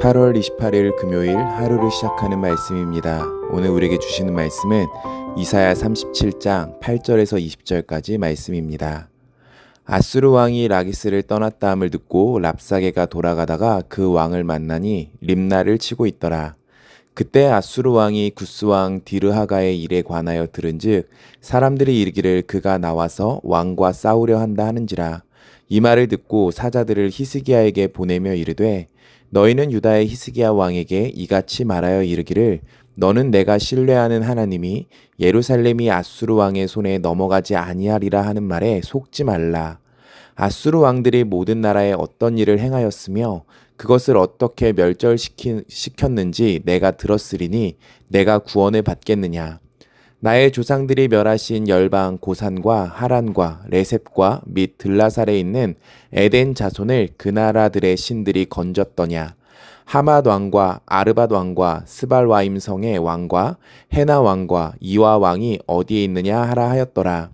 8월 28일 금요일 하루를 시작하는 말씀입니다. 오늘 우리에게 주시는 말씀은 이사야 37장 8절에서 20절까지 말씀입니다. 아수르 왕이 라기스를 떠났다함을 듣고 랍사게가 돌아가다가 그 왕을 만나니 림나를 치고 있더라. 그때 아수르 왕이 구스 왕 디르하가의 일에 관하여 들은즉 사람들이 이르기를 그가 나와서 왕과 싸우려 한다 하는지라. 이 말을 듣고 사자들을 히스기야에게 보내며 이르되 너희는 유다의 히스기야 왕에게 이같이 말하여 이르기를 너는 내가 신뢰하는 하나님이 예루살렘이 아수르 왕의 손에 넘어가지 아니하리라 하는 말에 속지 말라. 아수르 왕들이 모든 나라에 어떤 일을 행하였으며 그것을 어떻게 멸절시켰는지 내가 들었으리니 내가 구원을 받겠느냐. 나의 조상들이 멸하신 열방 고산과 하란과 레셉과 및 들라살에 있는 에덴 자손을 그 나라들의 신들이 건졌더냐. 하맛 왕과 아르밧 왕과 스발와임 성의 왕과 헤나 왕과 이와 왕이 어디에 있느냐 하라 하였더라.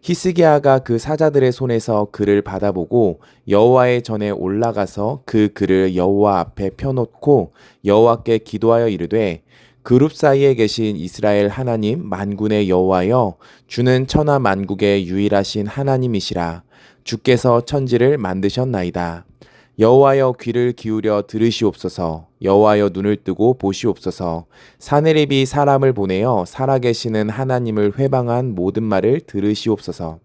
히스기야가 그 사자들의 손에서 글을 받아보고 여호와의 전에 올라가서 그 글을 여호와 앞에 펴놓고 여호와께 기도하여 이르되 그룹 사이에 계신 이스라엘 하나님 만군의 여호와여 주는 천하 만국의 유일하신 하나님이시라. 주께서 천지를 만드셨나이다. 여호와여 귀를 기울여 들으시옵소서. 여호와여 눈을 뜨고 보시옵소서. 사네립이 사람을 보내어 살아계시는 하나님을 회방한 모든 말을 들으시옵소서.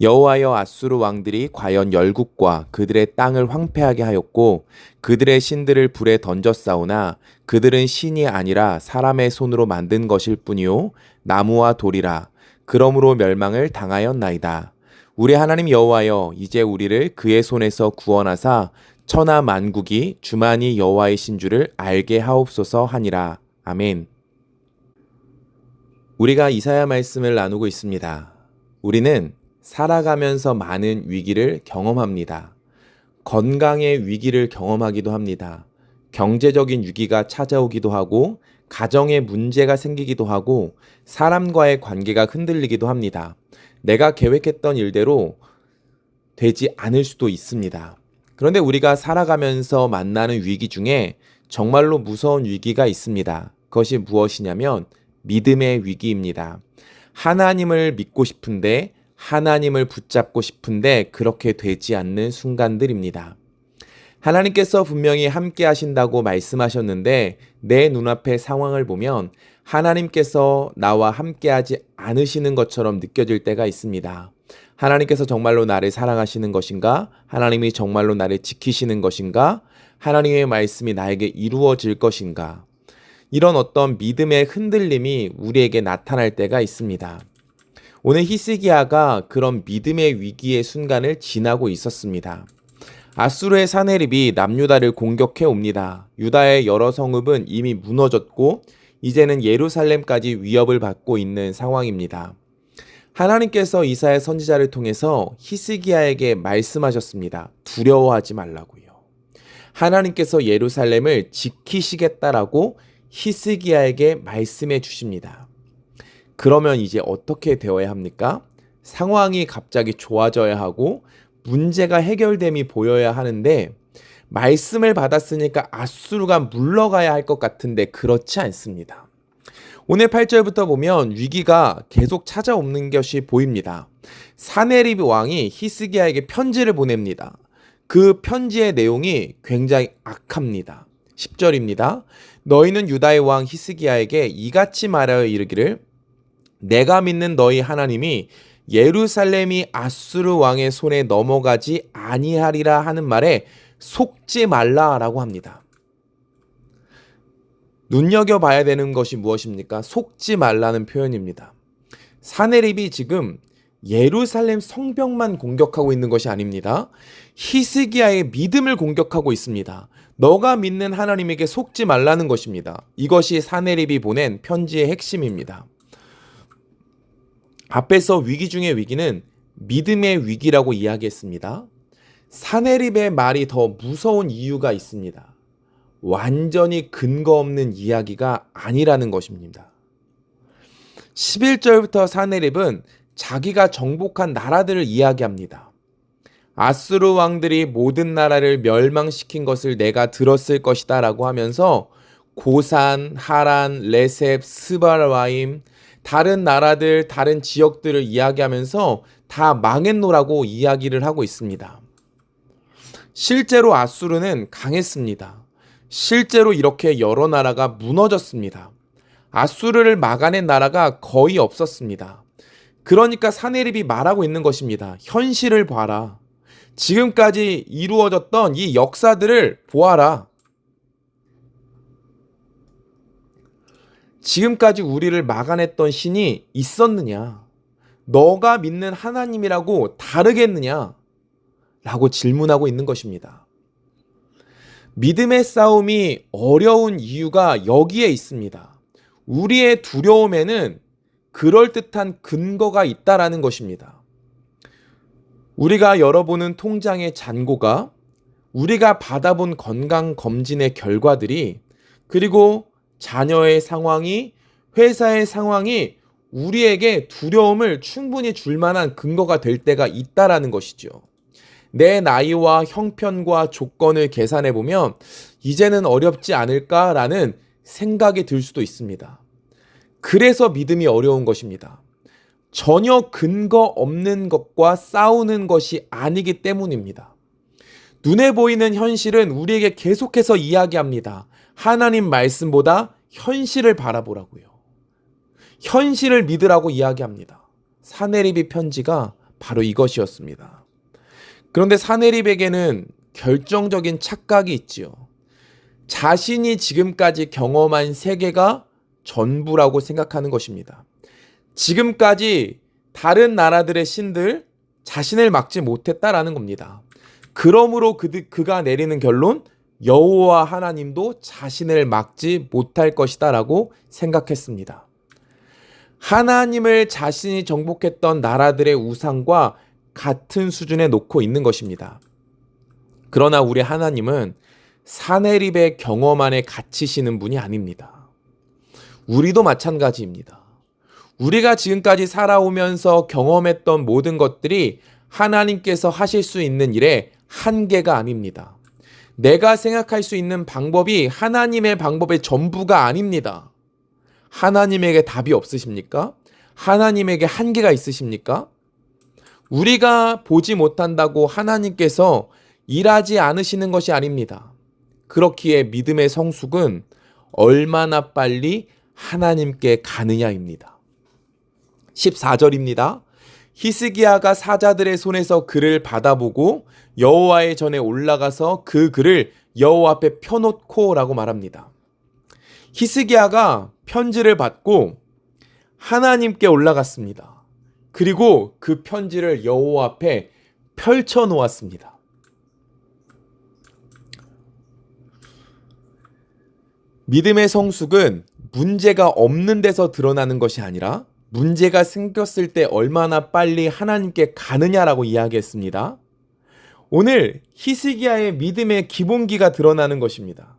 여호와여 아수르 왕들이 과연 열국과 그들의 땅을 황폐하게 하였고 그들의 신들을 불에 던졌사오나 그들은 신이 아니라 사람의 손으로 만든 것일 뿐이요 나무와 돌이라. 그러므로 멸망을 당하였나이다. 우리 하나님 여호와여 이제 우리를 그의 손에서 구원하사 천하 만국이 주만이 여호와이신 줄을 알게 하옵소서 하니라. 아멘. 우리가 이사야 말씀을 나누고 있습니다. 우리는 살아가면서 많은 위기를 경험합니다. 건강의 위기를 경험하기도 합니다. 경제적인 위기가 찾아오기도 하고 가정에 문제가 생기기도 하고 사람과의 관계가 흔들리기도 합니다. 내가 계획했던 일대로 되지 않을 수도 있습니다. 그런데 우리가 살아가면서 만나는 위기 중에 정말로 무서운 위기가 있습니다. 그것이 무엇이냐면 믿음의 위기입니다. 하나님을 믿고 싶은데 하나님을 붙잡고 싶은데 그렇게 되지 않는 순간들입니다. 하나님께서 분명히 함께 하신다고 말씀하셨는데 내 눈앞의 상황을 보면 하나님께서 나와 함께 하지 않으시는 것처럼 느껴질 때가 있습니다. 하나님께서 정말로 나를 사랑하시는 것인가? 하나님이 정말로 나를 지키시는 것인가? 하나님의 말씀이 나에게 이루어질 것인가? 이런 어떤 믿음의 흔들림이 우리에게 나타날 때가 있습니다. 오늘 히스기야가 그런 믿음의 위기의 순간을 지나고 있었습니다. 아수르의 사네립이 남유다를 공격해 옵니다. 유다의 여러 성읍은 이미 무너졌고 이제는 예루살렘까지 위협을 받고 있는 상황입니다. 하나님께서 이사야 선지자를 통해서 히스기야에게 말씀하셨습니다. 두려워하지 말라고요. 하나님께서 예루살렘을 지키시겠다라고 히스기야에게 말씀해 주십니다. 그러면 이제 어떻게 되어야 합니까? 상황이 갑자기 좋아져야 하고 문제가 해결됨이 보여야 하는데 말씀을 받았으니까 아수르가 물러가야 할 것 같은데 그렇지 않습니다. 오늘 8절부터 보면 위기가 계속 찾아오는 것이 보입니다. 사네립 왕이 히스기야에게 편지를 보냅니다. 그 편지의 내용이 굉장히 악합니다. 10절입니다. 너희는 유다의 왕 히스기야에게 이같이 말하여 이르기를 내가 믿는 너희 하나님이 예루살렘이 아수르 왕의 손에 넘어가지 아니하리라 하는 말에 속지 말라라고 합니다. 눈여겨봐야 되는 것이 무엇입니까? 속지 말라는 표현입니다. 사네립이 지금 예루살렘 성벽만 공격하고 있는 것이 아닙니다. 히스기야의 믿음을 공격하고 있습니다. 너가 믿는 하나님에게 속지 말라는 것입니다. 이것이 사네립이 보낸 편지의 핵심입니다. 앞에서 위기 중의 위기는 믿음의 위기라고 이야기했습니다. 사네립의 말이 더 무서운 이유가 있습니다. 완전히 근거 없는 이야기가 아니라는 것입니다. 11절부터 사네립은 자기가 정복한 나라들을 이야기합니다. 아수르 왕들이 모든 나라를 멸망시킨 것을 내가 들었을 것이다 라고 하면서 고산, 하란, 레셉, 스바라임, 다른 나라들, 다른 지역들을 이야기하면서 다 망했노라고 이야기를 하고 있습니다. 실제로 아수르는 강했습니다. 실제로 이렇게 여러 나라가 무너졌습니다. 아수르를 막아낸 나라가 거의 없었습니다. 그러니까 사네립이 말하고 있는 것입니다. 현실을 봐라. 지금까지 이루어졌던 이 역사들을 보아라. 지금까지 우리를 막아냈던 신이 있었느냐? 너가 믿는 하나님이라고 다르겠느냐? 라고 질문하고 있는 것입니다. 믿음의 싸움이 어려운 이유가 여기에 있습니다. 우리의 두려움에는 그럴듯한 근거가 있다라는 것입니다. 우리가 열어보는 통장의 잔고가, 우리가 받아본 건강검진의 결과들이, 그리고 자녀의 상황이, 회사의 상황이 우리에게 두려움을 충분히 줄 만한 근거가 될 때가 있다라는 것이죠. 내 나이와 형편과 조건을 계산해 보면 이제는 어렵지 않을까라는 생각이 들 수도 있습니다. 그래서 믿음이 어려운 것입니다. 전혀 근거 없는 것과 싸우는 것이 아니기 때문입니다. 눈에 보이는 현실은 우리에게 계속해서 이야기합니다. 하나님 말씀보다 현실을 바라보라고요. 현실을 믿으라고 이야기합니다. 사네립의 편지가 바로 이것이었습니다. 그런데 사네립에게는 결정적인 착각이 있지요. 자신이 지금까지 경험한 세계가 전부라고 생각하는 것입니다. 지금까지 다른 나라들의 신들 자신을 막지 못했다라는 겁니다. 그러므로 그가 내리는 결론, 여호와 하나님도 자신을 막지 못할 것이다 라고 생각했습니다. 하나님을 자신이 정복했던 나라들의 우상과 같은 수준에 놓고 있는 것입니다. 그러나 우리 하나님은 사네립의 경험 안에 갇히시는 분이 아닙니다. 우리도 마찬가지입니다. 우리가 지금까지 살아오면서 경험했던 모든 것들이 하나님께서 하실 수 있는 일의 한계가 아닙니다. 내가 생각할 수 있는 방법이 하나님의 방법의 전부가 아닙니다. 하나님에게 답이 없으십니까? 하나님에게 한계가 있으십니까? 우리가 보지 못한다고 하나님께서 일하지 않으시는 것이 아닙니다. 그렇기에 믿음의 성숙은 얼마나 빨리 하나님께 가느냐입니다. 14절입니다. 히스기야가 사자들의 손에서 글을 받아보고 여호와의 전에 올라가서 그 글을 여호와 앞에 펴놓고 라고 말합니다. 히스기야가 편지를 받고 하나님께 올라갔습니다. 그리고 그 편지를 여호와 앞에 펼쳐 놓았습니다. 믿음의 성숙은 문제가 없는 데서 드러나는 것이 아니라 문제가 생겼을 때 얼마나 빨리 하나님께 가느냐라고 이야기했습니다. 오늘 히스기야의 믿음의 기본기가 드러나는 것입니다.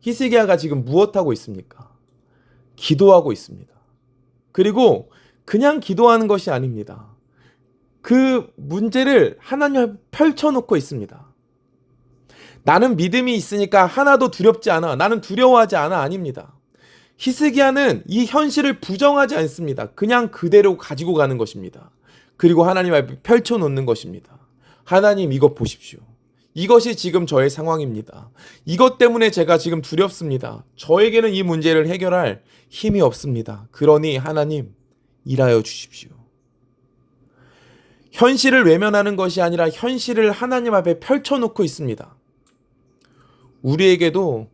히스기야가 지금 무엇하고 있습니까? 기도하고 있습니다. 그리고 그냥 기도하는 것이 아닙니다. 그 문제를 하나님 앞에 펼쳐놓고 있습니다. 나는 믿음이 있으니까 하나도 두렵지 않아. 나는 두려워하지 않아. 아닙니다. 히스기야는 이 현실을 부정하지 않습니다. 그냥 그대로 가지고 가는 것입니다. 그리고 하나님 앞에 펼쳐놓는 것입니다. 하나님 이것 보십시오. 이것이 지금 저의 상황입니다. 이것 때문에 제가 지금 두렵습니다. 저에게는 이 문제를 해결할 힘이 없습니다. 그러니 하나님 일하여 주십시오. 현실을 외면하는 것이 아니라 현실을 하나님 앞에 펼쳐놓고 있습니다. 우리에게도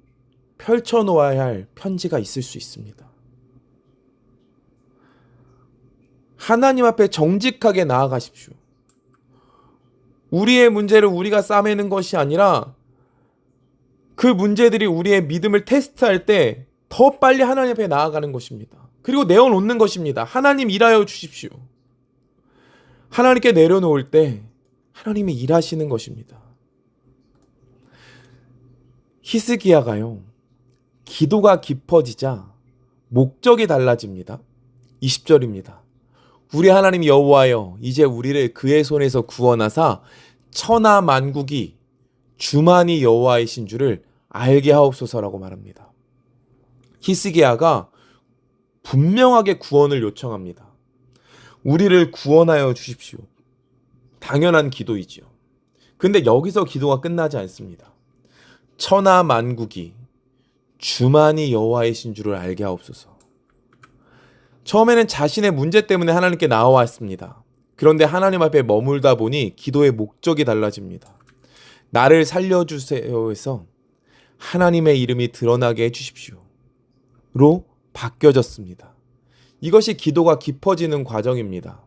펼쳐놓아야 할 편지가 있을 수 있습니다. 하나님 앞에 정직하게 나아가십시오. 우리의 문제를 우리가 싸매는 것이 아니라 그 문제들이 우리의 믿음을 테스트할 때 더 빨리 하나님 앞에 나아가는 것입니다. 그리고 내어놓는 것입니다. 하나님 일하여 주십시오. 하나님께 내려놓을 때 하나님이 일하시는 것입니다. 히스기야가요, 기도가 깊어지자 목적이 달라집니다. 20절입니다. 우리 하나님 여호와여, 이제 우리를 그의 손에서 구원하사 천하 만국이 주만이 여호와이신 줄을 알게 하옵소서라고 말합니다. 히스기야가 분명하게 구원을 요청합니다. 우리를 구원하여 주십시오. 당연한 기도이지요. 근데 여기서 기도가 끝나지 않습니다. 천하 만국이 주만이 여호와이신 줄을 알게 하옵소서. 처음에는 자신의 문제 때문에 하나님께 나와왔습니다. 그런데 하나님 앞에 머물다 보니 기도의 목적이 달라집니다. 나를 살려주세요 해서 하나님의 이름이 드러나게 해주십시오 로 바뀌어졌습니다. 이것이 기도가 깊어지는 과정입니다.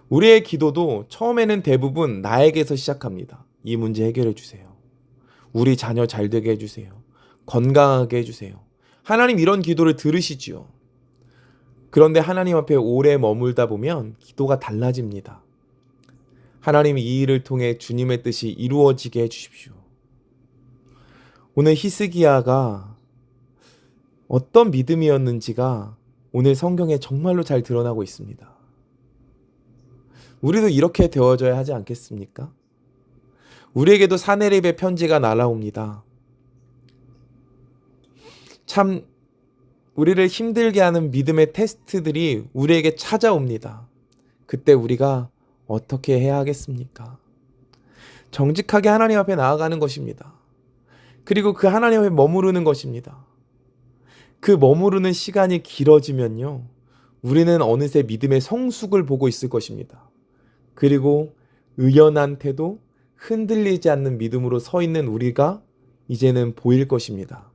우리의 기도도 처음에는 대부분 나에게서 시작합니다. 이 문제 해결해 주세요. 우리 자녀 잘 되게 해주세요. 건강하게 해주세요. 하나님 이런 기도를 들으시지요. 그런데 하나님 앞에 오래 머물다 보면 기도가 달라집니다. 하나님 이 일을 통해 주님의 뜻이 이루어지게 해주십시오. 오늘 히스기야가 어떤 믿음이었는지가 오늘 성경에 정말로 잘 드러나고 있습니다. 우리도 이렇게 되어져야 하지 않겠습니까? 우리에게도 사내립의 편지가 날아옵니다. 참 우리를 힘들게 하는 믿음의 테스트들이 우리에게 찾아옵니다. 그때 우리가 어떻게 해야 하겠습니까? 정직하게 하나님 앞에 나아가는 것입니다. 그리고 그 하나님 앞에 머무르는 것입니다. 그 머무르는 시간이 길어지면요, 우리는 어느새 믿음의 성숙을 보고 있을 것입니다. 그리고 의연한 태도, 흔들리지 않는 믿음으로 서 있는 우리가 이제는 보일 것입니다.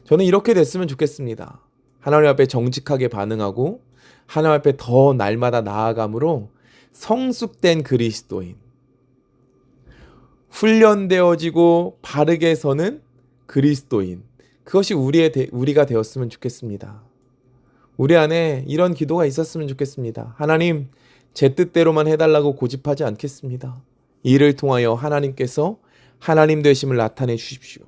저는 이렇게 됐으면 좋겠습니다. 하나님 앞에 정직하게 반응하고 하나님 앞에 더 날마다 나아감으로 성숙된 그리스도인, 훈련되어지고 바르게 서는 그리스도인, 그것이 우리가 되었으면 좋겠습니다. 우리 안에 이런 기도가 있었으면 좋겠습니다. 하나님, 제 뜻대로만 해달라고 고집하지 않겠습니다. 이를 통하여 하나님께서 하나님 되심을 나타내 주십시오.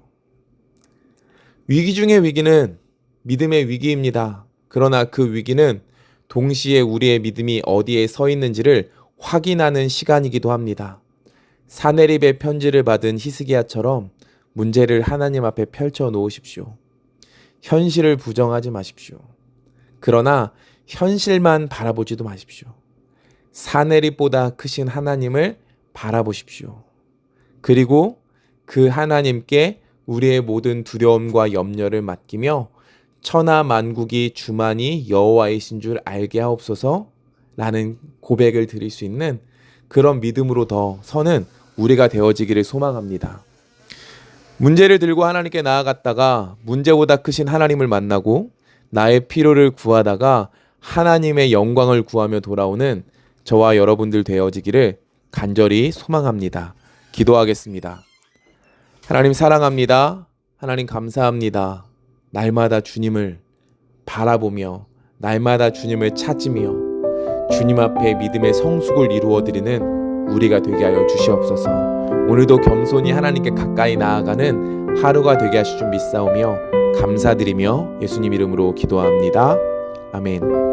위기 중의 위기는 믿음의 위기입니다. 그러나 그 위기는 동시에 우리의 믿음이 어디에 서 있는지를 확인하는 시간이기도 합니다. 사내립의 편지를 받은 히스기야처럼 문제를 하나님 앞에 펼쳐 놓으십시오. 현실을 부정하지 마십시오. 그러나 현실만 바라보지도 마십시오. 사내립보다 크신 하나님을 바라보십시오. 그리고 그 하나님께 우리의 모든 두려움과 염려를 맡기며 천하 만국이 주만이 여호와이신 줄 알게 하옵소서 라는 고백을 드릴 수 있는 그런 믿음으로 더 서는 우리가 되어지기를 소망합니다. 문제를 들고 하나님께 나아갔다가 문제보다 크신 하나님을 만나고 나의 필요를 구하다가 하나님의 영광을 구하며 돌아오는 저와 여러분들 되어지기를 간절히 소망합니다. 기도하겠습니다. 하나님 사랑합니다. 하나님 감사합니다. 날마다 주님을 바라보며 날마다 주님을 찾으며 주님 앞에 믿음의 성숙을 이루어드리는 우리가 되게 하여 주시옵소서. 오늘도 겸손히 하나님께 가까이 나아가는 하루가 되게 하실 줄 믿사오며 감사드리며 예수님 이름으로 기도합니다. 아멘.